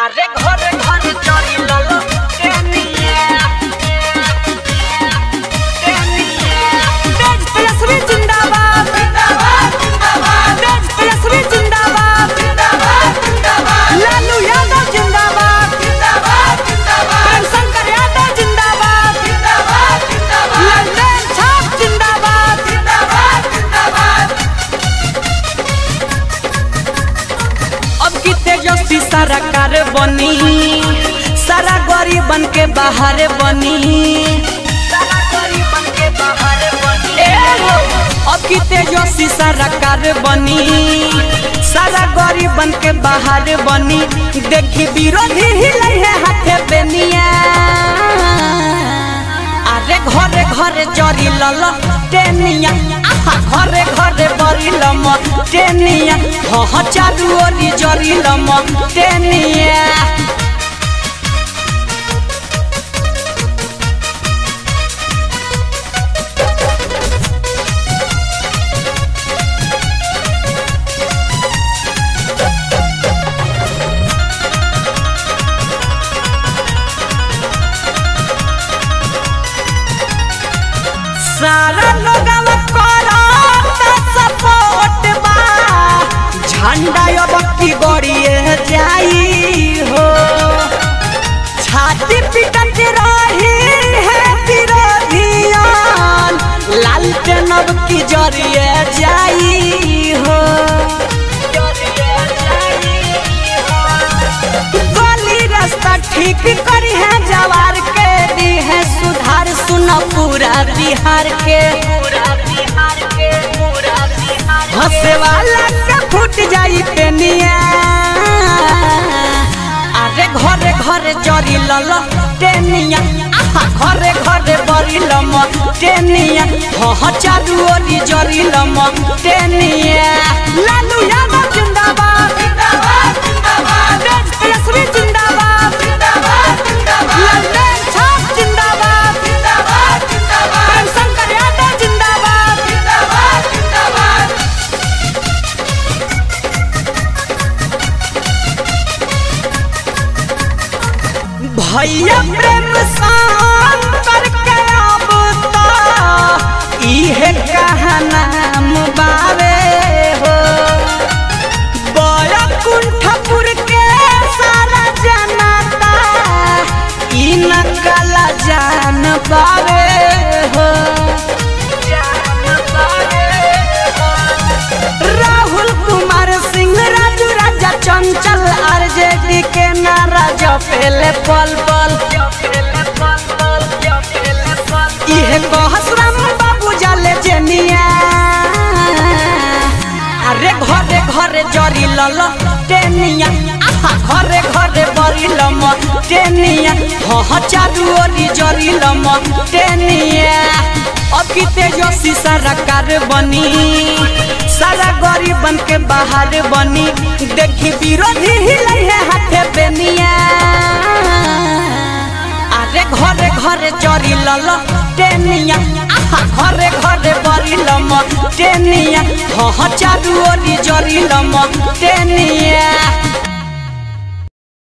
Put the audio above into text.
अरे घर घर चोरी ललो टेनिया तेज तेजस्वी जिंदाबाद जिंदाबाद जिंदाबाद तेज तेजस्वी जिंदाबाद जिंदाबाद जिंदाबाद लालू यादव जिंदाबाद जिंदाबाद जिंदाबाद प्रेम शंकर यादव जिंदाबाद जिंदाबाद जिंदाबाद लल्लन छाप जिंदाबाद जिंदाबाद जिंदाबाद। अब की तेजस्वी सरकार बनी सारा गरीबन के बाहर बनी सारा गरीबन के बाहर बनी अब की तेजस्वी सरकार बनी सारा गरीबन के बाहर बनी देखी विरोधी हिले है हाथे बेनिया अरे घरे घरे जरी लल टेनिया घरे घरे बरी लम टेनिया हाँ चारू ओरी जरी लम टेनिया। सारा लोगवा करता सपोर्ट बा झंडा अब की गड़िए जाई हो छाती पिटत रही है विरोधियन लालटेन अब की जरिए जाई हो गली रास्ता ठीक करी है जवार के दी है सुधार सुन पूरा बिहार के हंसे वाला के फूट जाई पेनिया अरे घरे घरे जरी लल टेनिया घरे घरे बरी लम टेनिया हाँ चारू ओरी जरी लम टेनिया। लालू यादव जिंदाबाद जिंदाबाद जिंदाबाद तेज तेजस्वी जिंदाबाद जिंदाबाद जिंदाबाद लल्लन छाप जिंदाबाद जिंदाबाद जिंदाबाद प्रेम शंकर यादव जिंदाबाद जिंदाबाद जिंदाबाद। भैया प्रेम शंकर के अब तो इहे कहनाम बावे हो बड़ा कुंठपुर के सारा जनता ई नकला जान बावे हो राहुल कुमार सिंह राजू राजा चंचल आरजेडी के नारा जपेले पल पल इहे कहस राम बाबू जाले जेनिया अरे घरे घरे जरी लल टेनिया घरे घरे बरी लम टेनिया हाँ चारू ओरी जरी लम टेनिया। अब की तेजस्वी सरकार बनी सारा गरीबन के बाहर बनी देखी विरोधी हिले है हाथे बेनिया अरे घरे घरे जरी लल टेनिया घरे घरे बरी लम टेनिया हाँ चारू ओरी जरी लम टेनिया।